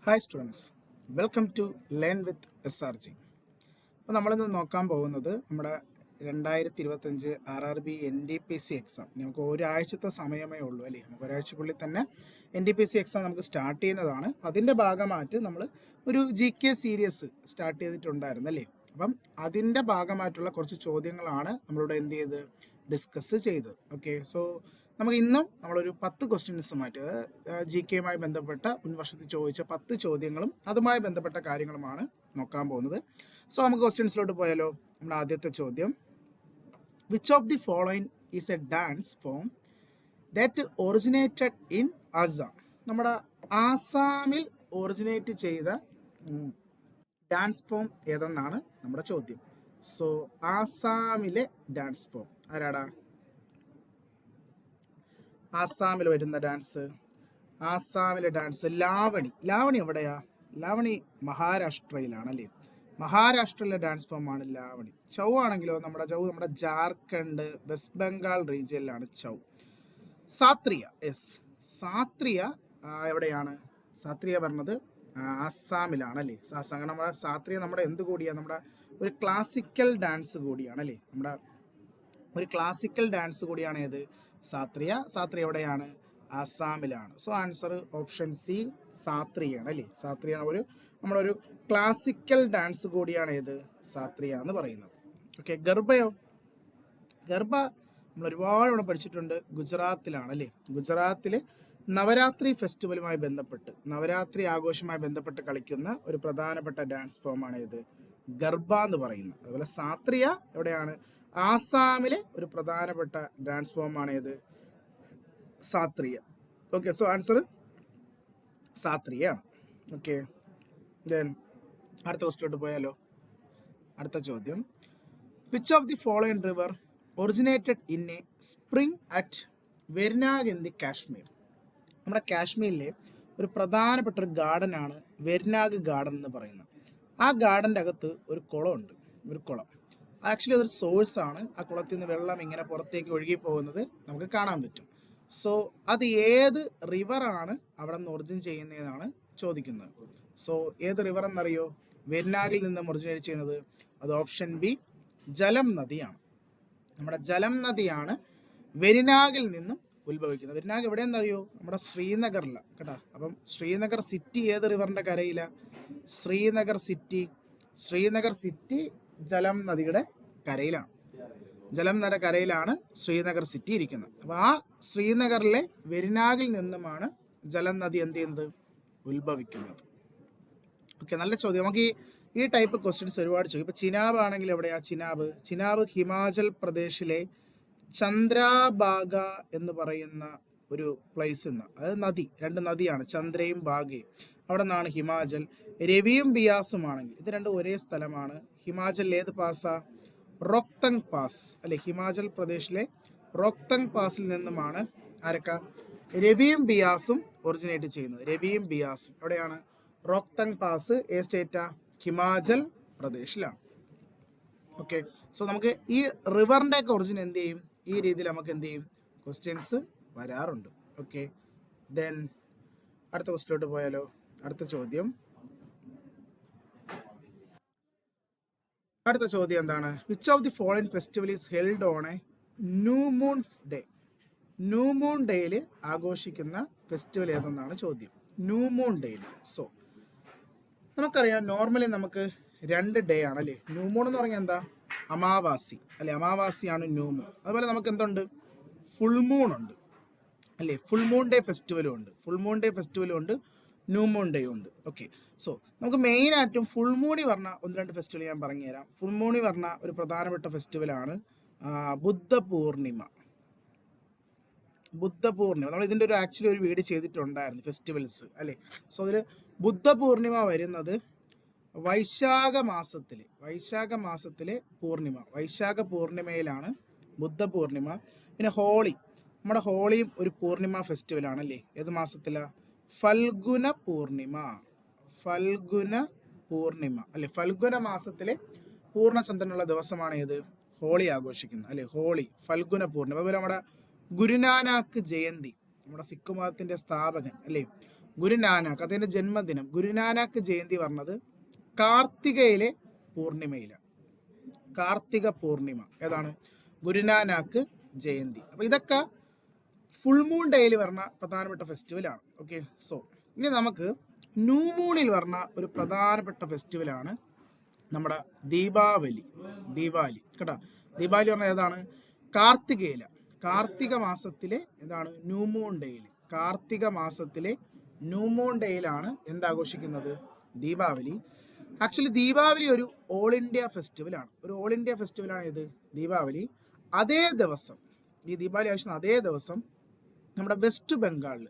Hi students, welcome to learn with SRG. അപ്പോൾ നമ്മളിന്ന് നോക്കാൻ പോകുന്നത് നമ്മുടെ 2025 RRB NDPC എക്സാം. നമുക്ക് ഒരാഴ്ചത്തെ സമയമേ ഉള്ളൂ അല്ലേ? നമുക്ക് ഒരാഴ്ചക്കുള്ളിൽ തന്നെ NDPC എക്സാം നമുക്ക് സ്റ്റാർട്ട് ചെയ്യുന്നതാണ്. അതിൻ്റെ ഭാഗമായിട്ട് നമ്മൾ ഒരു GK സീരീസ് സ്റ്റാർട്ട് ചെയ്തിട്ടുണ്ടായിരുന്നു അല്ലേ? അപ്പം അതിൻ്റെ ഭാഗമായിട്ടുള്ള കുറച്ച് ചോദ്യങ്ങളാണ് നമ്മളിവിടെ എന്ത് ചെയ്ത് ഡിസ്കസ് ചെയ്തത്. ഓക്കെ, സോ നമുക്ക് ഇന്നും നമ്മളൊരു 10 ക്വസ്റ്റ്യൻസുമായിട്ട് GK ബന്ധപ്പെട്ട മുൻവർഷത്തിൽ ചോദിച്ച 10 ചോദ്യങ്ങളും അതുമായി ബന്ധപ്പെട്ട കാര്യങ്ങളുമാണ് നോക്കാൻ പോകുന്നത്. സോ നമുക്ക് ക്വസ്റ്റ്യൻസിലോട്ട് പോയാലോ. നമ്മുടെ ആദ്യത്തെ ചോദ്യം, which of the following is A dance form that originated in Assam? നമ്മുടെ ആസാമിൽ ഒറിജിനേറ്റ് ചെയ്ത ഡാൻസ് ഫോം ഏതെന്നാണ് നമ്മുടെ ചോദ്യം. സോ ആസാമിലെ ഡാൻസ് ഫോം ആരാടാ? ആസാമിൽ വരുന്ന ഡാൻസ്, ആസാമിലെ ഡാൻസ് ലാവണി. ലാവണി എവിടെയാ? ലാവണി മഹാരാഷ്ട്രയിലാണല്ലേ? മഹാരാഷ്ട്രയിലെ ഡാൻസ് ഫോമാണ് ലാവണി. ചൗ ആണെങ്കിലോ നമ്മുടെ ജാർഖണ്ഡ്, വെസ്റ്റ് ബംഗാൾ റീജിയനിലാണ് ചൗ. സാത്രിയ, യെസ്, സാത്രിയ എവിടെയാണ്? സാത്രിയ പറഞ്ഞത് ആസാമിലാണല്ലേ? നമ്മുടെ സാത്രിയ നമ്മുടെ എന്ത് കൂടിയാണ്? നമ്മുടെ ഒരു ക്ലാസിക്കൽ ഡാൻസ് കൂടിയാണല്ലേ? നമ്മുടെ ഒരു ക്ലാസിക്കൽ ഡാൻസ് കൂടിയാണ് ഏത്? സാത്രിയ. സാത്രിയ എവിടെയാണ്? ആസാമിലാണ്. സോ ആൻസർ ഓപ്ഷൻ സി, സാത്രിയാണ് അല്ലേ? സാത്രിയ നമ്മളൊരു ക്ലാസിക്കൽ ഡാൻസ് കൂടിയാണ് ഏത്? സാത്രിയ എന്ന് പറയുന്നത്. ഓക്കെ, ഗർഭയോ? ഗർഭ നമ്മൾ ഒരുപാട് ഇവിടെ പഠിച്ചിട്ടുണ്ട്. ഗുജറാത്തിലാണ് അല്ലേ? ഗുജറാത്തിൽ നവരാത്രി ഫെസ്റ്റിവലുമായി ബന്ധപ്പെട്ട്, നവരാത്രി ആഘോഷവുമായി ബന്ധപ്പെട്ട് കളിക്കുന്ന ഒരു പ്രധാനപ്പെട്ട ഡാൻസ് ഫോമാണ് ഏത്? ഗർഭ എന്ന് പറയുന്നത്. അതുപോലെ സാത്രിയ എവിടെയാണ്? ആസാമിലെ ഒരു പ്രധാനപ്പെട്ട ഡാൻസ് ഫോമാണ് ഏത്? സാത്രിയ. ഓക്കെ, സോ ആൻസർ സാത്രിയാണ്. ഓക്കെ, ദെൻ അടുത്ത ക്വസ്റ്റ്യനിലോട്ട് പോയാലോ. അടുത്ത ചോദ്യം, which of the following river originated in a spring at Verinag in the Kashmir? നമ്മുടെ കാശ്മീരിലെ ഒരു പ്രധാനപ്പെട്ട ഒരു ഗാർഡനാണ് വെർനാഗ് ഗാർഡൻ എന്ന് പറയുന്നത്. ആ ഗാർഡൻ്റെ അകത്ത് ഒരു കുളമുണ്ട്. ഒരു കുളം ആക്ച്വലി അതൊരു സോഴ്സാണ്. ആ കുളത്തിൽ നിന്ന് വെള്ളം ഇങ്ങനെ പുറത്തേക്ക് ഒഴുകി പോകുന്നത് നമുക്ക് കാണാൻ പറ്റും. സോ അത് ഏത് റിവറാണ് അവിടെ നിന്ന് ഒറിജിൻ ചെയ്യുന്നതെന്നാണ് ചോദിക്കുന്നത്. സോ ഏത് റിവർ എന്നറിയോ? വെർനാഗിൽ നിന്ന് ഒറിജിനേറ്റ് ചെയ്യുന്നത് അത് ഓപ്ഷൻ ബി, ജലം നദിയാണ്. നമ്മുടെ ജലം നദിയാണ് വെർനാഗിൽ നിന്നും ഉത്ഭവിക്കുന്നത്. വെർനാഗ് എവിടെയെന്നറിയോ? നമ്മുടെ ശ്രീനഗറിലാണ് കേട്ടോ. അപ്പം ശ്രീനഗർ സിറ്റി ഏത് റിവറിൻ്റെ കരയിലാണ്? ശ്രീനഗർ സിറ്റി. ശ്രീനഗർ സിറ്റി ജലം നദിയുടെ കരയിലാണ്. ജലം നദിയുടെ കരയിലാണ് ശ്രീനഗർ സിറ്റി ഇരിക്കുന്നത്. അപ്പോൾ ആ ശ്രീനഗറിലെ വെർനാഗിൽ നിന്നുമാണ് ജലം നദി എന്ത് ചെയ്യുന്നത്? ഉത്ഭവിക്കുന്നത്. ഓക്കെ, നല്ല ചോദ്യം. നമുക്ക് ഈ ടൈപ്പ് ക്വസ്റ്റ്യൻസ് ഒരുപാട് ചോദിക്കും. ഇപ്പോൾ ചിനാബ് ആണെങ്കിൽ എവിടെയാ ചിനാബ്? ചിനാബ് ഹിമാചൽ പ്രദേശിലെ ചന്ദ്രാഭാഗ എന്ന് പറയുന്ന ഒരു പ്ലേസിൽ നിന്ന്, അത് നദി, രണ്ട് നദിയാണ്, ചന്ദ്രയും ഭാഗയും. അവിടെ നിന്നാണ് ഹിമാചൽ. രവിയും ബിയാസും ആണെങ്കിൽ ഇത് രണ്ടും ഒരേ സ്ഥലമാണ്. ഹിമാചലിൽ ഏത് പാസ്സാ? റോക്തങ് പാസ് അല്ലെ? ഹിമാചൽ പ്രദേശിലെ റോക്തങ് പാസിൽ നിന്നുമാണ് ആരൊക്കെ? രവിയും ബിയാസും ഒറിജിനേറ്റ് ചെയ്യുന്നത്. രവിയും ബിയാസും എവിടെയാണ്? റോക്തങ് പാസ് ഏ സ്റ്റേറ്റാ? ഹിമാചൽ പ്രദേശിലാണ്. ഓക്കെ, സോ നമുക്ക് ഈ റിവറിൻ്റെ ഒക്കെ ഒറിജിൻ എന്ത് ചെയ്യും? ഈ രീതിയിൽ നമുക്ക് എന്ത് ചെയ്യും? ക്വസ്റ്റ്യൻസ് വരാറുണ്ട്. ഓക്കെ, ദെൻ അടുത്ത ക്വസ്റ്റ്യനിലോട്ട് പോയാലോ. അടുത്ത ചോദ്യം എന്താണ്? Which of the following festival is held on A new moon day? New moon ഡേയിൽ ആഘോഷിക്കുന്ന ഫെസ്റ്റിവൽ ഏതെന്നാണ് ചോദ്യം. ന്യൂ മൂൺ ഡേയിൽ. സോ നമുക്കറിയാം, നോർമലി നമുക്ക് 2 ഡേ ആണല്ലേ? ന്യൂ മൂൺ എന്ന് പറഞ്ഞാൽ എന്താ? അമാവാസി അല്ലെ? അമാവാസിയാണ് ന്യൂ മൂൺ. അതുപോലെ നമുക്ക് എന്തുണ്ട്? ഫുൾ മൂൺ ഉണ്ട് അല്ലേ? ഫുൾ മൂൺ ഡേ ഫെസ്റ്റിവലും ഉണ്ട്. ഫുൾ മൂൺ ഡേ ഫെസ്റ്റിവലും ഉണ്ട്, ന്യൂ മൂൺ ഡേയും ഉണ്ട്. ഓക്കെ, സോ നമുക്ക് മെയിനായിട്ടും ഫുൾ മൂണി പറഞ്ഞ 1-2 ഫെസ്റ്റിവൽ ഞാൻ പറഞ്ഞുതരാം. ഫുൾ മൂണി പറഞ്ഞ ഒരു പ്രധാനപ്പെട്ട ഫെസ്റ്റിവലാണ് ബുദ്ധ പൂർണിമ. നമ്മൾ ഇതിൻ്റെ ആക്ച്വലി ഒരു വീഡിയോ ചെയ്തിട്ടുണ്ടായിരുന്നു, ഫെസ്റ്റിവൽസ് അല്ലേ? സോ അതിൽ ബുദ്ധ പൂർണിമ വരുന്നത് വൈശാഖ മാസത്തിലെ പൂർണിമ, വൈശാഖ പൂർണിമയിലാണ് ബുദ്ധ പൂർണിമ. പിന്നെ ഹോളി, നമ്മുടെ ഹോളിയും ഒരു പൂർണിമ ഫെസ്റ്റിവലാണല്ലേ? ഏത് മാസത്തിലാണ്? ഫൽഗുന പൂർണിമ അല്ലെ? ഫൽഗുന മാസത്തിലെ പൂർണ്ണചന്ദ്രനുള്ള ദിവസമാണ് ഏത്? ഹോളി ആഘോഷിക്കുന്നത് അല്ലെ? ഹോളി, ഫൽഗുന പൂർണിമ. അതുപോലെ നമ്മുടെ ഗുരുനാനാക്ക് ജയന്തി, നമ്മുടെ സിഖ് മതത്തിൻ്റെ സ്ഥാപകൻ അല്ലേ? ഗുരുനാനാക്ക് അദ്ദേഹത്തിൻ്റെ ജന്മദിനം ഗുരുനാനാക്ക് ജയന്തി പറഞ്ഞത് കാർത്തികയിലെ പൂർണിമയിലാണ്. കാർത്തിക പൂർണിമ ഏതാണ്? ഗുരുനാനാക്ക് ജയന്തി. അപ്പോൾ ഇതൊക്കെ ഫുൾ മൂൺ ഡേയിൽ പറഞ്ഞ പ്രധാനപ്പെട്ട ഫെസ്റ്റിവലാണ്. ഓക്കെ, സോ ഇനി നമുക്ക് ന്യൂ മൂണിൽ പറഞ്ഞ ഒരു പ്രധാനപ്പെട്ട ഫെസ്റ്റിവലാണ് നമ്മുടെ ദീപാവലി. ദീപാവലി കേട്ടോ. ദീപാവലി പറഞ്ഞാൽ ഏതാണ്? കാർത്തികയില, കാർത്തിക മാസത്തിലെ എന്താണ്? ന്യൂ മൂൺ ഡേയിൽ. കാർത്തിക മാസത്തിലെ ന്യൂ മൂൺ ഡേയിലാണ് എന്താഘോഷിക്കുന്നത്? ദീപാവലി. ആക്ച്വലി ദീപാവലി ഒരു ഓൾ ഇന്ത്യ ഫെസ്റ്റിവലാണ്. ഒരു ഓൾ ഇന്ത്യ ഫെസ്റ്റിവലാണ് ഇത് ദീപാവലി. അതേ ദിവസം, ഈ ദീപാവലി ആഘോഷിക്കുന്ന അതേ ദിവസം നമ്മുടെ വെസ്റ്റ് ബംഗാളിൽ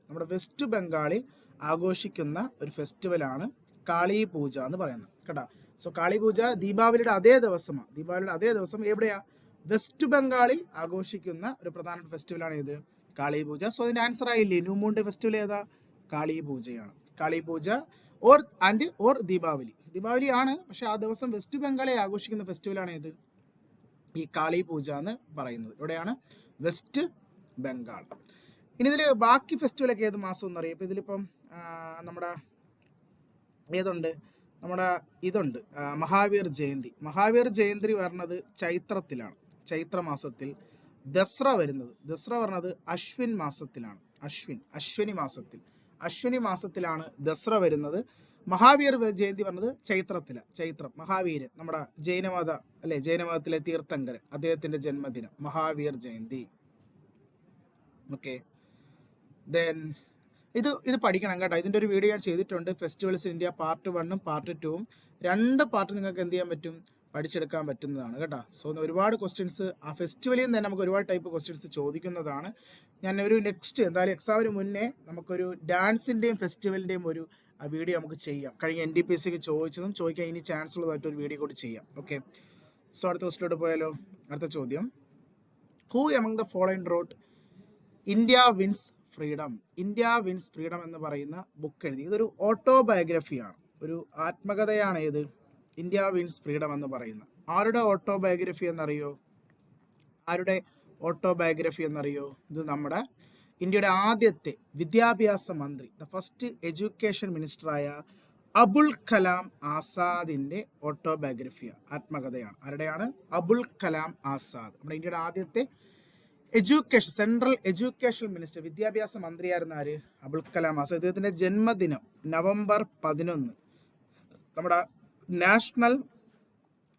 ആഘോഷിക്കുന്ന ഒരു ഫെസ്റ്റിവലാണ് കാളി പൂജ എന്ന് പറയുന്നത് കേട്ടോ. സോ കാളി പൂജ ദീപാവലിയുടെ അതേ ദിവസമാണ്. ദീപാവലിയുടെ അതേ ദിവസം എവിടെയാ? വെസ്റ്റ് ബംഗാളിൽ ആഘോഷിക്കുന്ന ഒരു പ്രധാന ഫെസ്റ്റിവലാണ് ഇത് കാളി പൂജ. സോ അതിൻ്റെ ആൻസർ ആയില്ലേ? ന്യൂ മൂൺ ഡേ ഫെസ്റ്റിവൽ ഏതാ? കാളി പൂജയാണ്. കാളി പൂജ ഓർ ദീപാവലി. ദീപാവലി ആണ്, പക്ഷെ ആ ദിവസം വെസ്റ്റ് ബംഗാളിൽ ആഘോഷിക്കുന്ന ഫെസ്റ്റിവലാണ് ഇത് ഈ കാളി പൂജ എന്ന് പറയുന്നത്. എവിടെയാണ്? വെസ്റ്റ് ബംഗാൾ. ഇനി ഇതിൽ ബാക്കി ഫെസ്റ്റിവലൊക്കെ ഏത് മാസം എന്നറിയാം. ഇപ്പോൾ ഇതിലിപ്പം നമ്മുടെ ഏതുണ്ട്? നമ്മുടെ ഇതുണ്ട്, മഹാവീർ ജയന്തി. മഹാവീർ ജയന്തി വരുന്നത് ചൈത്രത്തിലാണ്, ചൈത്ര മാസത്തിൽ. ദസ്ര വരുന്നത് അശ്വിൻ മാസത്തിലാണ്. അശ്വിനി മാസത്തിലാണ് ദസ്ര വരുന്നത്. മഹാവീർ ജയന്തി പറഞ്ഞത് ചൈത്രം. മഹാവീരൻ നമ്മുടെ ജൈനമതത്തിലെ തീർത്ഥങ്കരൻ, അദ്ദേഹത്തിൻ്റെ ജന്മദിനം മഹാവീർ ജയന്തി. ഓക്കെ, ദെൻ ഇത് പഠിക്കണം കേട്ടോ. ഇതിൻ്റെ ഒരു വീഡിയോ ഞാൻ ചെയ്തിട്ടുണ്ട്, ഫെസ്റ്റിവൽസ് ഇന്ത്യ പാർട്ട് 1ഉം പാർട്ട് 2ഉം. 2 പാർട്ട് നിങ്ങൾക്ക് എന്ത് ചെയ്യാൻ പറ്റും? പഠിച്ചെടുക്കാൻ പറ്റുന്നതാണ് കേട്ടോ. സോ ഒരുപാട് ക്വസ്റ്റ്യൻസ് ആ ഫെസ്റ്റിവലിൽ നിന്ന് തന്നെ നമുക്ക് ഒരുപാട് ടൈപ്പ് ക്വസ്റ്റ്യൻസ് ചോദിക്കുന്നതാണ്. ഞാൻ ഒരു നെക്സ്റ്റ് എന്തായാലും എക്സാമിന് മുന്നേ നമുക്കൊരു ഡാൻസിൻ്റെയും ഫെസ്റ്റിവലിൻ്റെയും ഒരു വീഡിയോ നമുക്ക് ചെയ്യാം. കഴിഞ്ഞ NDPSCക്ക് ചോദിക്കാൻ ഇനി ചാൻസ് ഉള്ളതായിട്ട് ഒരു വീഡിയോ കൂടി ചെയ്യാം. ഓക്കെ, സോ അടുത്ത ക്വസ്റ്റിലോട്ട് പോയാലോ? അടുത്ത ചോദ്യം, who among the following wrote India wins freedom എന്ന് പറയുന്ന ബുക്ക് എഴുതി? ഇതൊരു ഓട്ടോബയോഗ്രഫിയാണ്, ഒരു ആത്മകഥയാണ്. ഏത്? ഇന്ത്യ വിൻസ് ഫ്രീഡം എന്ന് പറയുന്ന. ആരുടെ ഓട്ടോബയോഗ്രഫി എന്നറിയോ? ഇത് നമ്മുടെ ഇന്ത്യയുടെ ആദ്യത്തെ വിദ്യാഭ്യാസ മന്ത്രി, ദ ഫസ്റ്റ് എഡ്യൂക്കേഷൻ മിനിസ്റ്ററായ അബുൽ കലാം ആസാദിൻ്റെ ഓട്ടോബയോഗ്രഫിയാണ്, ആത്മകഥയാണ്. ആരുടെയാണ്? അബുൽ കലാം ആസാദ്. നമ്മുടെ ഇന്ത്യയുടെ ആദ്യത്തെ സെൻട്രൽ എഡ്യൂക്കേഷൻ മിനിസ്റ്റർ, വിദ്യാഭ്യാസ മന്ത്രിയായിരുന്ന ആര്? അബുൽ കലാം ആസാദ്. ഇദ്ദേഹത്തിൻ്റെ ജന്മദിനം നവംബർ 11, നമ്മുടെ നാഷണൽ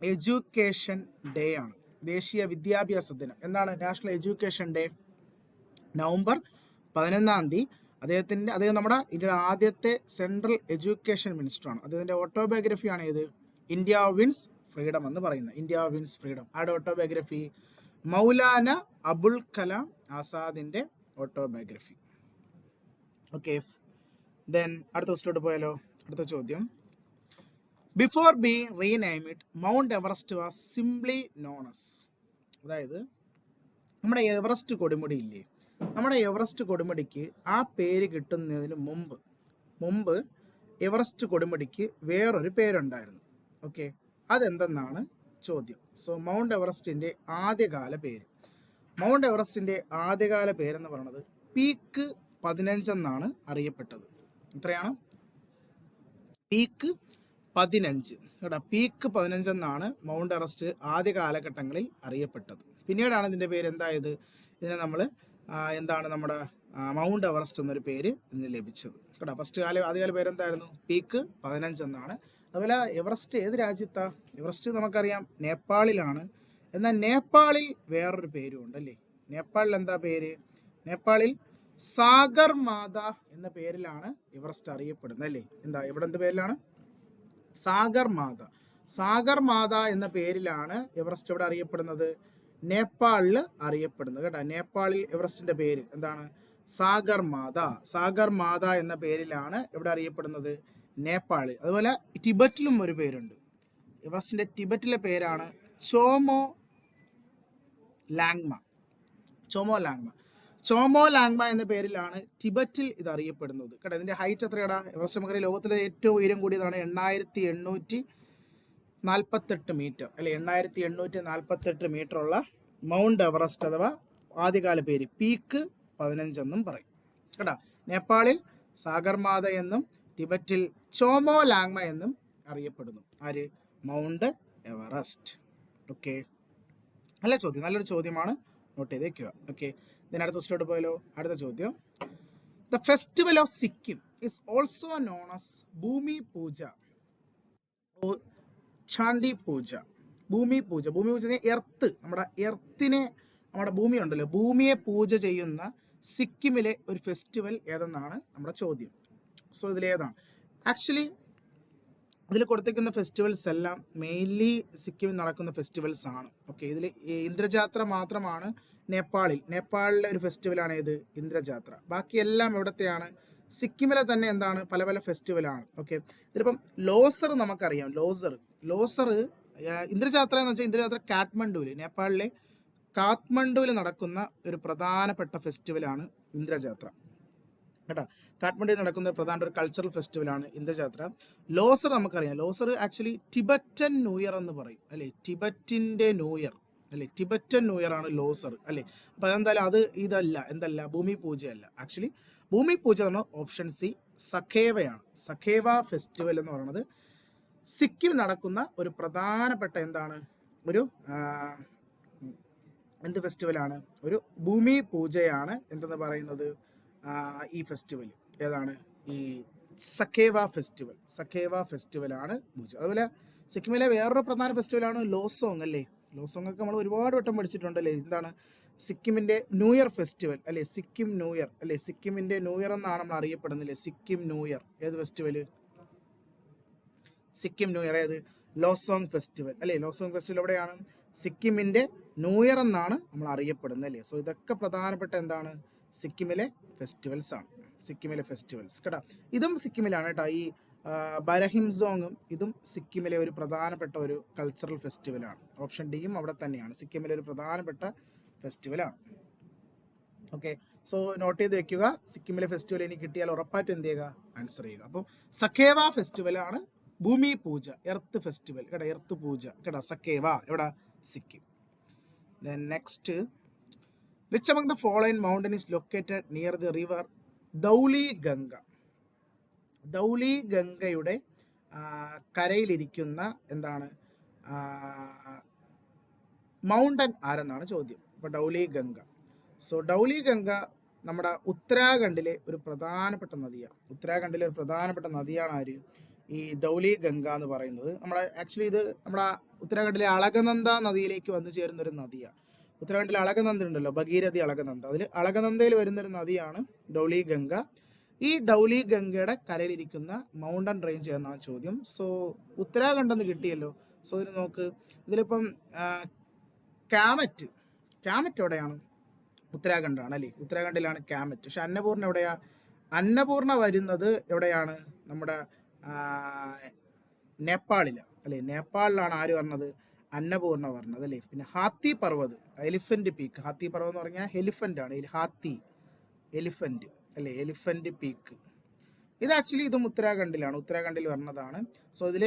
എഡ്യൂക്കേഷൻ ഡേ ആണ്, ദേശീയ വിദ്യാഭ്യാസ ദിനം. എന്താണ് നാഷണൽ എഡ്യൂക്കേഷൻ ഡേ? നവംബർ 11 അദ്ദേഹം നമ്മുടെ ഇന്ത്യയുടെ ആദ്യത്തെ സെൻട്രൽ എഡ്യൂക്കേഷൻ മിനിസ്റ്ററാണ്. അദ്ദേഹത്തിൻ്റെ ഓട്ടോബയോഗ്രഫിയാണ് ഏത്? ഇന്ത്യ വിൻസ് ഫ്രീഡം എന്ന് പറയുന്നത്. India wins freedom. ആരുടെ ഓട്ടോബയോഗ്രഫി? മൗലാന അബുൽ കലാം ആസാദിൻ്റെ ഓട്ടോബയോഗ്രഫി. ഓക്കെ, ദെൻ അടുത്ത ക്വസ്റ്റിലോട്ട് പോയാലോ? അടുത്ത ചോദ്യം, before being renamed Mount Everest was simply known as. അതായത് നമ്മുടെ എവറസ്റ്റ് കൊടുമുടി ഇല്ലേ, നമ്മുടെ എവറസ്റ്റ് കൊടുമുടിക്ക് ആ പേര് കിട്ടുന്നതിന് മുമ്പ് എവറസ്റ്റ് കൊടുമുടിക്ക് വേറൊരു പേരുണ്ടായിരുന്നു. ഓക്കെ, അതെന്തെന്നാണ് ചോദ്യം. സോ മൗണ്ട് എവറസ്റ്റിൻ്റെ ആദ്യകാല പേരെന്ന് പറയുന്നത് പീക്ക് 15 എന്നാണ് അറിയപ്പെട്ടത്. എത്രയാണ്? പീക്ക് 15 കേട്ടോ. പീക്ക് 15 എന്നാണ് മൗണ്ട് എവറസ്റ്റ് ആദ്യ കാലഘട്ടങ്ങളിൽ അറിയപ്പെട്ടത്. പിന്നീടാണ് ഇതിൻ്റെ പേര് എന്തായത്? ഇതിനെ നമ്മൾ നമ്മുടെ മൗണ്ട് എവറസ്റ്റ് എന്നൊരു പേര് ഇതിന് ലഭിച്ചത് കേട്ടോ. ആദ്യകാല പേരെന്തായിരുന്നു? പീക്ക് 15 എന്നാണ്. അതുപോലെ എവറസ്റ്റ് ഏത് രാജ്യത്താണ്? എവറസ്റ്റ് നമുക്കറിയാം നേപ്പാളിലാണ്. എന്നാൽ നേപ്പാളിൽ വേറൊരു പേരും ഉണ്ടല്ലേ. നേപ്പാളിൽ എന്താ പേര്? നേപ്പാളിൽ സാഗർ മാത എന്ന പേരിലാണ് എവറസ്റ്റ് അറിയപ്പെടുന്നത് അല്ലേ. ഇവിടെ എന്ത് പേരിലാണ്? സാഗർ മാത എന്ന പേരിലാണ് എവറസ്റ്റ് ഇവിടെ അറിയപ്പെടുന്നത്, നേപ്പാളിൽ അറിയപ്പെടുന്നത് കേട്ടോ. നേപ്പാളിൽ എവറസ്റ്റിൻ്റെ പേര് എന്താണ്? സാഗർ മാത എന്ന പേരിലാണ് ഇവിടെ അറിയപ്പെടുന്നത്, നേപ്പാളിൽ. അതുപോലെ ടിബറ്റിലും ഒരു പേരുണ്ട്. എവറസ്റ്റിൻ്റെ ടിബറ്റിലെ പേരാണ് ചോമോ ലാങ്മ എന്ന പേരിലാണ് ടിബറ്റിൽ ഇത് അറിയപ്പെടുന്നത് കേട്ടോ. ഇതിൻ്റെ ഹൈറ്റ് എത്രയാടാ? എവറസ്റ്റ് നമുക്കറിയാം ലോകത്തിലെ ഏറ്റവും ഉയരം കൂടിയതാണ് 8848 മീറ്റർ അല്ലെ. 8848 മീറ്റർ ഉള്ള മൗണ്ട് എവറസ്റ്റ് അഥവാ ആദ്യകാല പേര് പീക്ക് 15 എന്നും പറയും കേട്ടോ. നേപ്പാളിൽ സാഗർമാത എന്നും ടിബറ്റിൽ ചോമോ ലാങ്മ എന്നും അറിയപ്പെടുന്നു. ആര്? Mount Everest. ഓക്കെ, നല്ല ചോദ്യം, നല്ലൊരു ചോദ്യമാണ്, നോട്ട് ചെയ്ത് വെക്കുക. ഓക്കെ, അടുത്ത സ്റ്റോട്ട് പോയാലോ. അടുത്ത ചോദ്യം, the festival of Sikkim is also known as ഭൂമി പൂജ ഓ ചാണ്ടി പൂജ. ഭൂമി പൂജ, ഭൂമി പൂജ എർത്ത്, നമ്മുടെ എർത്തിനെ, നമ്മുടെ ഭൂമി ഉണ്ടല്ലോ, ഭൂമിയെ പൂജ ചെയ്യുന്ന സിക്കിമിലെ ഒരു ഫെസ്റ്റിവൽ ഏതെന്നാണ് നമ്മുടെ ചോദ്യം. സോ ഇതിലേതാണ്? ആക്ച്വലി ഇതിൽ കൊടുത്തിരിക്കുന്ന ഫെസ്റ്റിവൽസ് എല്ലാം മെയിൻലി സിക്കിമിൽ നടക്കുന്ന ഫെസ്റ്റിവൽസ് ആണ്. ഓക്കെ, ഇതിൽ ഇന്ദ്രജാത്ര മാത്രമാണ് നേപ്പാളിലെ ഒരു ഫെസ്റ്റിവലാണ് ഏത്? ഇന്ദ്രജാത്ര. ബാക്കിയെല്ലാം എവിടത്തെയാണ്? സിക്കിമിലെ തന്നെ എന്താണ്, പല പല ഫെസ്റ്റിവലാണ്. ഓക്കെ, ഇതിലിപ്പം ലോസർ നമുക്കറിയാം. ലോസർ ഇന്ദ്രജാത്ര എന്ന് വെച്ചാൽ ഇന്ദ്രജാത്ര കാഠ്മണ്ഡുവിൽ, നേപ്പാളിലെ കാഠ്മണ്ഡുവിൽ നടക്കുന്ന ഒരു പ്രധാനപ്പെട്ട ഫെസ്റ്റിവലാണ് ഇന്ദ്രജാത്ര കേട്ടോ. കാഠ്മണ്ഡുവിൽ നടക്കുന്ന പ്രധാന ഒരു കൾച്ചറൽ ഫെസ്റ്റിവലാണ് ഇന്ദ്രജാത്ര. ലോസർ നമുക്കറിയാം. Loser actually Tibetan new year എന്ന് പറയും അല്ലേ, ടിബറ്റിൻ്റെ ന്യൂ ഇയർ അല്ലേ, ടിബറ്റൻ ന്യൂ ഇയർ ആണ് ലോസർ അല്ലേ. അപ്പോൾ അതെന്തായാലും അത് ഇതല്ല, എന്തല്ല, ഭൂമി പൂജയല്ല. ആക്ച്വലി ഭൂമി പൂജ എന്ന് പറഞ്ഞാൽ ഓപ്ഷൻ സി സഖേവയാണ്. സഖേവ ഫെസ്റ്റിവൽ എന്ന് പറയുന്നത് സിക്കിം നടക്കുന്ന ഒരു പ്രധാനപ്പെട്ട എന്താണ്, ഒരു എന്ത് ഫെസ്റ്റിവലാണ്? ഒരു ഭൂമി പൂജയാണ് എന്തെന്ന് പറയുന്നത് ഈ ഫെസ്റ്റിവൽ. ഏതാണ്? ഈ സഖേവ ഫെസ്റ്റിവലാണ് പൂജ. അതുപോലെ സിക്കിമിലെ വേറൊരു പ്രധാന ഫെസ്റ്റിവലാണ് ലോസോങ് അല്ലേ. ലോസോങ് ഒക്കെ നമ്മൾ ഒരുപാട് വട്ടം പഠിച്ചിട്ടുണ്ട് അല്ലേ. എന്താണ്? സിക്കിമിൻ്റെ ന്യൂ ഇയർ ഫെസ്റ്റിവൽ അല്ലേ, സിക്കിം ന്യൂ ഇയർ അല്ലേ, സിക്കിമിൻ്റെ ന്യൂ ഇയർ എന്നാണ് നമ്മൾ അറിയപ്പെടുന്നില്ലേ, സിക്കിം ന്യൂ ഇയർ. ഏത് ഫെസ്റ്റിവൽ? Sikkim new year. ഏത്? ലോസോങ് ഫെസ്റ്റിവൽ അല്ലേ. ലോസോങ് ഫെസ്റ്റിവൽ എവിടെയാണ്? സിക്കിമിൻ്റെ ന്യൂ ഇയർ എന്നാണ് നമ്മൾ അറിയപ്പെടുന്നത് അല്ലേ. സോ ഇതൊക്കെ പ്രധാനപ്പെട്ട എന്താണ്, സിക്കിമിലെ ഫെസ്റ്റിവൽസ് ആണ്. സിക്കിമിലെ ഫെസ്റ്റിവൽസ് കേട്ടോ. ഇതും സിക്കിമിലാണ് കേട്ടോ. ഈ ബരഹിംസോങ്ങും ഇതും സിക്കിമിലെ ഒരു പ്രധാനപ്പെട്ട ഒരു കൾച്ചറൽ ഫെസ്റ്റിവലാണ്. ഓപ്ഷൻ ഡിയും അവിടെ തന്നെയാണ്, സിക്കിമിലെ ഒരു പ്രധാനപ്പെട്ട ഫെസ്റ്റിവലാണ്. ഓക്കെ, സോ നോട്ട് ചെയ്ത് വെക്കുക. സിക്കിമിലെ ഫെസ്റ്റിവൽ എനിക്ക് കിട്ടിയാൽ ഉറപ്പായിട്ടും എന്ത് ചെയ്യുക, ആൻസർ ചെയ്യുക. അപ്പോൾ സഖേവ ഫെസ്റ്റിവലാണ് ഭൂമി പൂജ, എർത്ത് ഫെസ്റ്റിവൽ കേട്ടോ, എർത്ത് പൂജ കേട്ടോ, സഖേവ എവിടെ? Sikkim. Then next, which among the following mountain is located near the river Dauli Ganga? ഡൗലി ഗംഗയുടെ കരയിലിരിക്കുന്ന എന്താണ് മൗണ്ടൻ ആരെന്നാണ് ചോദ്യം. അപ്പോൾ ഡൗലി ഗംഗ. സോ ഡൗലി ഗംഗ നമ്മുടെ ഉത്തരാഖണ്ഡിലെ ഒരു പ്രധാനപ്പെട്ട നദിയാണ്. ആര്? ഈ ഡൗലി ഗംഗ എന്ന് പറയുന്നത് നമ്മുടെ ആക്ച്വലി ഇത് നമ്മുടെ ഉത്തരാഖണ്ഡിലെ അളകനന്ദ നദിയിലേക്ക് വന്നു ചേരുന്ന ഒരു നദിയാണ്. ഉത്തരാഖണ്ഡിലെ അളകനന്ദ ഉണ്ടല്ലോ, ഭഗീരഥി അളകനന്ദ, അതിൽ അളകനന്ദയിൽ വരുന്നൊരു നദിയാണ് ഡൗലി ഗംഗ. ഈ ഡൗലി ഗംഗയുടെ കരയിലിരിക്കുന്ന മൗണ്ടൻ റേഞ്ച് എന്നാണ് ചോദ്യം. സോ ഉത്തരാഖണ്ഡ് എന്ന് കിട്ടിയല്ലോ. സോ ഇതിന് നോക്ക്, ഇതിലിപ്പം കാമറ്റ് എവിടെയാണ്? ഉത്തരാഖണ്ഡാണ് അല്ലേ, ഉത്തരാഖണ്ഡിലാണ് കാമറ്റ്. പക്ഷെ അന്നപൂർണ്ണ എവിടെയാ? അന്നപൂർണ്ണ വരുന്നത് എവിടെയാണ്? നമ്മുടെ നേപ്പാളിലാണ് അല്ലേ. നേപ്പാളിലാണ് ആര് പറഞ്ഞത്? അന്നപൂർണ്ണ പറഞ്ഞത് അല്ലേ. പിന്നെ ഹാത്തി പർവ്വത്, എലിഫന്റ് പീക്ക്. ഹാത്തി പർവ്വത് എന്ന് പറഞ്ഞാൽ എലിഫന്റ് ആണ്, ഹാത്തി എലിഫന്റ് അല്ലേ, എലിഫന്റ് പീക്ക്. ഇത് ആക്ച്വലി ഇതും ഉത്തരാഖണ്ഡിൽ വരുന്നതാണ്. സോ ഇതിൽ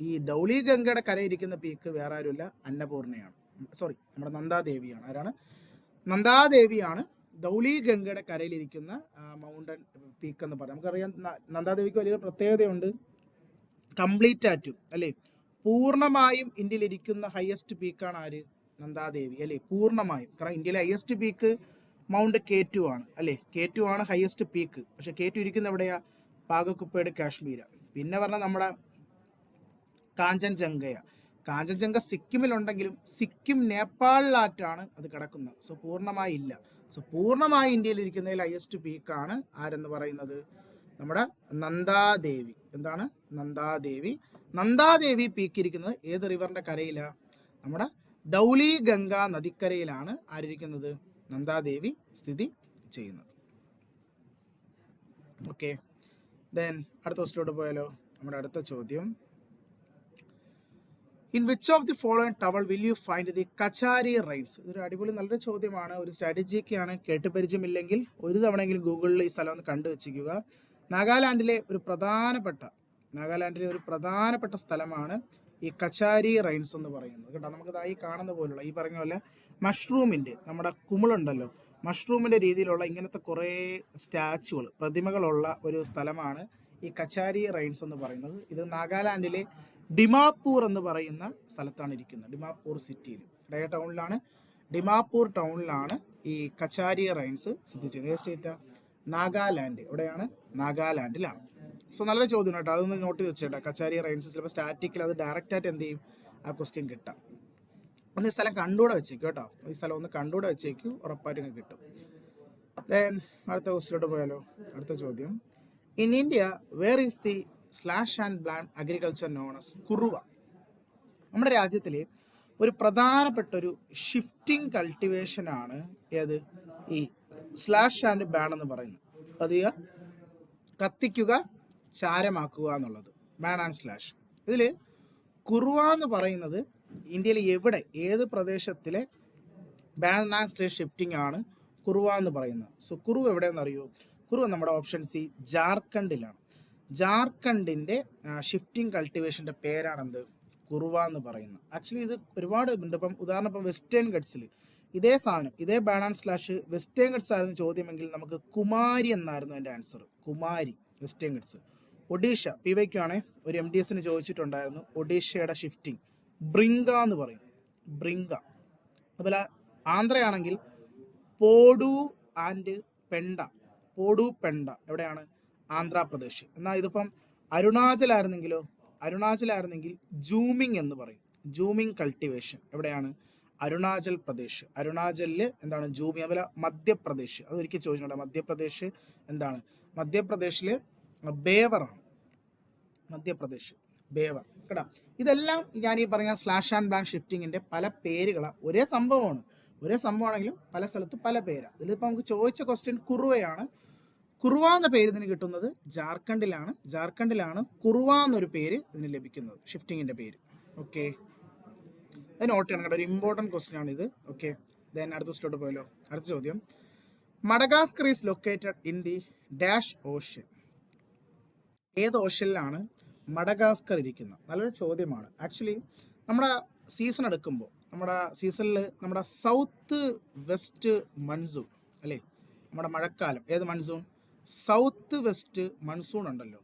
ഈ ഡൗലി ഗംഗയുടെ കരയിരിക്കുന്ന പീക്ക് വേറെ ആരുമില്ല, അന്നപൂർണ്ണയാണ്. നമ്മുടെ നന്ദാദേവിയാണ്. ആരാണ്? നന്ദാദേവിയാണ് ഡൗലി ഗംഗയുടെ കരയിലിരിക്കുന്ന മൗണ്ടൻ പീക്ക് എന്ന് പറയാം. നമുക്കറിയാം നന്ദാദേവിക്ക് വലിയൊരു പ്രത്യേകതയുണ്ട്. കംപ്ലീറ്റ് ആറ്റും അല്ലേ, പൂർണ്ണമായും ഇന്ത്യയിലിരിക്കുന്ന ഹയസ്റ്റ് പീക്കാണ് ആര്? നന്ദാദേവി അല്ലേ, പൂർണ്ണമായും. കാരണം ഇന്ത്യയിലെ ഹയസ്റ്റ് പീക്ക് മൗണ്ട് K2 ആണ് അല്ലേ, K2 ആണ് ഹയസ്റ്റ് പീക്ക്. പക്ഷെ K2 ഇരിക്കുന്ന എവിടെയാ? പാകക്കുപ്പേട്, കാശ്മീര. പിന്നെ പറഞ്ഞാൽ നമ്മുടെ കാഞ്ചൻജംഗ സിക്കിമിലുണ്ടെങ്കിലും സിക്കിം നേപ്പാളിലാറ്റാണ് അത് കിടക്കുന്നത്. സോ പൂർണ്ണമായി ഇല്ല. സോ പൂർണ്ണമായി ഇന്ത്യയിലിരിക്കുന്നതിൽ ഹയസ്റ്റ് പീക്കാണ് ആരെന്ന് പറയുന്നത്? നമ്മുടെ നന്ദാദേവി. എന്താണ്? നന്ദാദേവി പീക്ക് ഇരിക്കുന്നത് ഏത് റിവറിൻ്റെ കരയിലാണ്? നമ്മുടെ ഡൗലി ഗംഗ നദിക്കരയിലാണ് ആരിയിരിക്കുന്നത്? നന്ദാദേവി സ്ഥിതി ചെയ്യുന്നത്. ഓക്കെ, ദെൻ അടുത്ത ക്വസ്റ്റിലോട്ട് പോയാലോ. നമ്മുടെ അടുത്ത ചോദ്യം, in which of the following towel will you find the കച്ചാരി Reigns? ഇതൊരു അടിപൊളി നല്ലൊരു ചോദ്യമാണ്, ഒരു സ്ട്രാറ്റജിക്കാണ്. കേട്ട് പരിചയമില്ലെങ്കിൽ ഒരു തവണയെങ്കിലും ഗൂഗിളിൽ ഈ സ്ഥലം ഒന്ന് കണ്ടുവച്ചിരിക്കുക. നാഗാലാൻഡിലെ ഒരു പ്രധാനപ്പെട്ട സ്ഥലമാണ് ഈ കച്ചാരി റൈൻസ് എന്ന് പറയുന്നത് കേട്ടോ. നമുക്കിതായി കാണുന്ന പോലുള്ള ഈ പറഞ്ഞ പോലെ മഷ്റൂമിൻ്റെ നമ്മുടെ കുമിളുണ്ടല്ലോ, മഷ്റൂമിൻ്റെ രീതിയിലുള്ള ഇങ്ങനത്തെ കുറേ സ്റ്റാച്ചുകൾ, പ്രതിമകളുള്ള ഒരു സ്ഥലമാണ് ഈ കച്ചാരി റൈൻസ് എന്ന് പറയുന്നത്. ഇത് നാഗാലാൻഡിലെ ഡിമാപ്പൂർ എന്ന് പറയുന്ന സ്ഥലത്താണ് ഇരിക്കുന്നത്. ഡിമാപ്പൂർ സിറ്റിയിൽ, ഡേ ടൗണിലാണ്, ഡിമാപ്പൂർ ടൗണിലാണ് ഈ കച്ചാരി റൈൻസ് സ്ഥിതി ചെയ്യുന്നത്. ഏത് സ്റ്റേറ്റാണ്? നാഗാലാൻഡ്. എവിടെയാണ്? നാഗാലാൻഡിലാണ്. സോ നല്ലൊരു ചോദ്യം കേട്ടോ, അതൊന്ന് നോട്ട് ചെയ്ത് വെച്ചേട്ടാ. കച്ചാരി റൈൻസ് ചിലപ്പോൾ സ്റ്റാറ്റിക്കിൽ അത് ഡയറക്റ്റായിട്ട് എന്ത് ചെയ്യും, ആ ക്വസ്റ്റ്യൻ കിട്ടാം. ഒന്ന് ഈ സ്ഥലം കണ്ടുകൂടെ വെച്ചേക്കും കേട്ടോ, ഈ സ്ഥലം ഒന്ന് കണ്ടുകൂടെ വെച്ചേക്കും, ഉറപ്പായിട്ടും കിട്ടും. ദെൻ അടുത്ത ക്വസ്റ്റ്യനോട്ട് പോയാലോ. അടുത്ത ചോദ്യം, in India where is the slash and burn agriculture known as Kuruwa? നമ്മുടെ രാജ്യത്തിൽ ഒരു പ്രധാനപ്പെട്ട ഒരു ഷിഫ്റ്റിംഗ് കൾട്ടിവേഷനാണ് ഏത്? ഈ സ്ലാഷ് ആൻഡ് ബാൻ എന്ന് പറയുന്നത്. അത് കത്തിക്കുക, ചാരമാക്കുക എന്നുള്ളത്, ബാൻ ആൻഡ് സ്ലാഷ്. ഇതിൽ കുറുവ എന്ന് പറയുന്നത് ഇന്ത്യയിൽ എവിടെ, ഏത് പ്രദേശത്തിലെ ബാൻ ആൻഡ് സ്ലാഷ് ഷിഫ്റ്റിംഗ് ആണ് കുറുവ എന്ന് പറയുന്നത്? സോ കുറുവ എവിടെയെന്ന് അറിയോ? കുറുവ നമ്മുടെ ഓപ്ഷൻ സി, ജാർഖണ്ഡിലാണ്. ജാർഖണ്ഡിൻ്റെ ഷിഫ്റ്റിംഗ് കൾട്ടിവേഷൻ്റെ പേരാണെന്ത്? കുറുവ എന്ന് പറയുന്നത്. ആക്ച്വലി ഇത് ഒരുപാട് ഉണ്ട്. ഇപ്പം ഉദാഹരണം, ഇപ്പം വെസ്റ്റേൺ ഗട്ട്സിൽ ഇതേ സാധനം, ഇതേ ban and slash western guts ആയിരുന്നു ചോദ്യമെങ്കിൽ നമുക്ക് കുമാരി എന്നായിരുന്നു എൻ്റെ answer. Kumari, western guts. Odisha PYQ ആണേ, ഒരു MDSന് ചോദിച്ചിട്ടുണ്ടായിരുന്നു. ഒഡീഷയുടെ ഷിഫ്റ്റിംഗ് ബ്രിങ്ക എന്ന് പറയും, ബ്രിങ്ക. അതുപോലെ ആന്ധ്രയാണെങ്കിൽ പോഡു ആൻഡ് പെണ്ട, പോഡു പെണ്ട എവിടെയാണ്? ആന്ധ്രാപ്രദേശ്. എന്നാൽ ഇതിപ്പം അരുണാചലായിരുന്നെങ്കിലോ? അരുണാചലായിരുന്നെങ്കിൽ ജൂമിങ് എന്ന് പറയും, ജൂമിങ് കൾട്ടിവേഷൻ എവിടെയാണ്? അരുണാചൽ പ്രദേശ്. അരുണാചലിൽ എന്താണ്? ജൂമിങ്. അതുപോലെ മധ്യപ്രദേശ്, അതൊരിക്കൽ ചോദിച്ചിട്ടുണ്ട്. മധ്യപ്രദേശ് എന്താണ്? മധ്യപ്രദേശിൽ ബേവറാണ്, മധ്യപ്രദേശ് ബേവർ കേട്ടോ. ഇതെല്ലാം ഞാൻ ഈ പറഞ്ഞ സ്ലാഷ് ആൻഡ് ബ്ലാൻ ഷിഫ്റ്റിങ്ങിൻ്റെ പല പേരുകളാണ്. ഒരേ സംഭവമാണ്, ഒരേ സംഭവമാണെങ്കിലും പല സ്ഥലത്ത് പല പേരാണ്. ഇതിലിപ്പോൾ നമുക്ക് ചോദിച്ച ക്വസ്റ്റ്യൻ കുറുവയാണ്. കുറുവ എന്ന പേര് ഇതിന് കിട്ടുന്നത് ജാർഖണ്ഡിലാണ്. ജാർഖണ്ഡിലാണ് കുറുവ എന്നൊരു പേര് ഇതിന് ലഭിക്കുന്നത്, ഷിഫ്റ്റിങ്ങിൻ്റെ പേര്. ഓക്കെ, അത് നോട്ട് ചെയ്യണം കേട്ടോ, ഒരു ഇമ്പോർട്ടൻറ്റ് ക്വസ്റ്റ്യൻ ആണിത്. ഓക്കെ, ദെൻ അടുത്ത സ്റ്റോട്ട് പോയല്ലോ. അടുത്ത ചോദ്യം, Madagascar is located in the dash ocean? ഏത് ഓഷ്യനിലാണ് മഡഗാസ്കർ ഇരിക്കുന്നത്? നല്ലൊരു ചോദ്യമാണ്. ആക്ച്വലി നമ്മുടെ സീസൺ എടുക്കുമ്പോൾ, നമ്മുടെ സീസണിൽ നമ്മുടെ സൗത്ത് വെസ്റ്റ് മൺസൂൺ അല്ലേ, നമ്മുടെ മഴക്കാലം, ഏത് മൺസൂൺ? സൗത്ത് വെസ്റ്റ് മൺസൂൺ ഉണ്ടല്ലോ,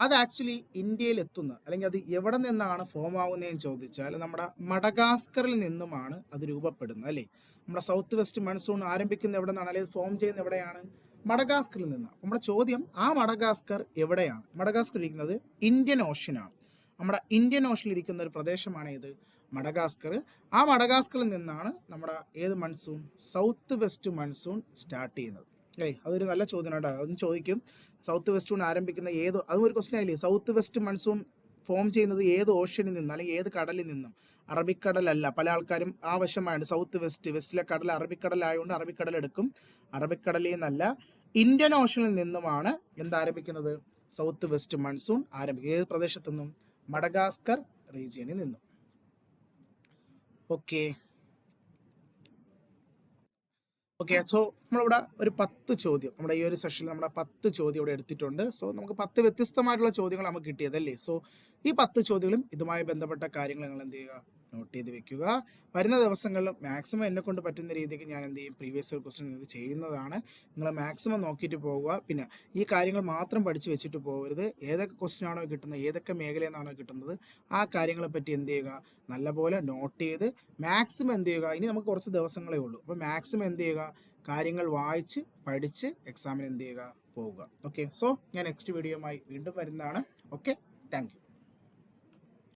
അത് ആക്ച്വലി ഇന്ത്യയിൽ എത്തുന്നത്, അല്ലെങ്കിൽ അത് എവിടെ നിന്നാണ് ഫോം ആവുന്നതെന്ന് ചോദിച്ചാൽ നമ്മുടെ മഡഗാസ്കറിൽ നിന്നുമാണ് അത് രൂപപ്പെടുന്നത് അല്ലേ. നമ്മുടെ സൗത്ത് വെസ്റ്റ് മൺസൂൺ ആരംഭിക്കുന്നത് എവിടെ നിന്നാണ്, അല്ലെങ്കിൽ ഫോം ചെയ്യുന്നത് എവിടെയാണ്? മഡഗാസ്കറിൽ നിന്നാണ്. നമ്മുടെ ചോദ്യം, ആ മഡഗാസ്കർ എവിടെയാണ്? മഡഗാസ്കർ ഇരിക്കുന്നത് ഇന്ത്യൻ ഓഷ്യനാണ്. നമ്മുടെ ഇന്ത്യൻ ഓഷ്യനിൽ ഇരിക്കുന്ന ഒരു പ്രദേശമാണ് ഇത്, മഡഗാസ്കർ. ആ മഡഗാസ്കറിൽ നിന്നാണ് നമ്മുടെ ഏത് monsoon? South west monsoon start ചെയ്യുന്നത്. അതൊരു നല്ല ചോദ്യമാണ് കേട്ടോ, അതും ചോദിക്കും. സൗത്ത് വെസ്റ്റ് മൺസൂൺ ആരംഭിക്കുന്ന ഏത്, അതും ഒരു ക്വസ്റ്റ്യൻ ആയില്ലേ. സൗത്ത് വെസ്റ്റ് മൺസൂൺ ഫോം ചെയ്യുന്നത് ഏത് ഓഷ്യനിൽ നിന്ന്, അല്ലെങ്കിൽ ഏത് കടലിൽ നിന്നും? അറബിക്കടലല്ല. പല ആൾക്കാരും ആ വശമായുണ്ട്, സൗത്ത് വെസ്റ്റിലെ കടൽ അറബിക്കടലായതുകൊണ്ട് അറബിക്കടൽ എടുക്കും. അറബിക്കടലിൽ നിന്നല്ല, ഇന്ത്യൻ ഓഷ്യനിൽ നിന്നുമാണ് എന്താരംഭിക്കുന്നത്? സൗത്ത് വെസ്റ്റ് മൺസൂൺ ആരംഭിക്കുക. ഏത് പ്രദേശത്തു നിന്നും? മഡഗാസ്കർ റീജിയനിൽ നിന്നും. ഓക്കെ ഓക്കെ, സോ നമ്മളിവിടെ ഒരു 10 ചോദ്യം, നമ്മുടെ ഈ ഒരു സെഷനിൽ നമ്മുടെ 10 ചോദ്യം ഇവിടെ എടുത്തിട്ടുണ്ട്. സോ നമുക്ക് 10 വ്യത്യസ്തമായിട്ടുള്ള ചോദ്യങ്ങൾ നമുക്ക് കിട്ടിയതല്ലേ. സോ ഈ 10 ചോദ്യങ്ങളും ഇതുമായി ബന്ധപ്പെട്ട കാര്യങ്ങൾ നിങ്ങൾ എന്ത് ചെയ്യുക? നോട്ട് ചെയ്ത് വെക്കുക. വരുന്ന ദിവസങ്ങളിൽ മാക്സിമം എന്നെ കൊണ്ട് പറ്റുന്ന രീതിക്ക് ഞാൻ എന്ത് ചെയ്യും? പ്രീവിയസ് ക്വസ്റ്റ്യൻ നിങ്ങൾക്ക് ചെയ്യുന്നതാണ്. നിങ്ങൾ മാക്സിമം നോക്കിയിട്ട് പോവുക. പിന്നെ ഈ കാര്യങ്ങൾ മാത്രം പഠിച്ച് വെച്ചിട്ട് പോകരുത്. ഏതൊക്കെ ക്വസ്റ്റ്യൻ ആണോ കിട്ടുന്നത്, ഏതൊക്കെ മേഖലയിൽ നിന്നാണോ കിട്ടുന്നത്, ആ കാര്യങ്ങളെപ്പറ്റി എന്ത് ചെയ്യുക? നല്ലപോലെ നോട്ട് ചെയ്ത് മാക്സിമം എന്ത് ചെയ്യുക? ഇനി നമുക്ക് കുറച്ച് ദിവസങ്ങളേ ഉള്ളൂ. അപ്പോൾ മാക്സിമം എന്ത് ചെയ്യുക? കാര്യങ്ങൾ വായിച്ച് പഠിച്ച് എക്സാമിന് എന്ത് ചെയ്യുക? പോവുക. ഓക്കെ, സോ ഞാൻ നെക്സ്റ്റ് വീഡിയോയുമായി വീണ്ടും വരുന്നതാണ്. ഓക്കെ.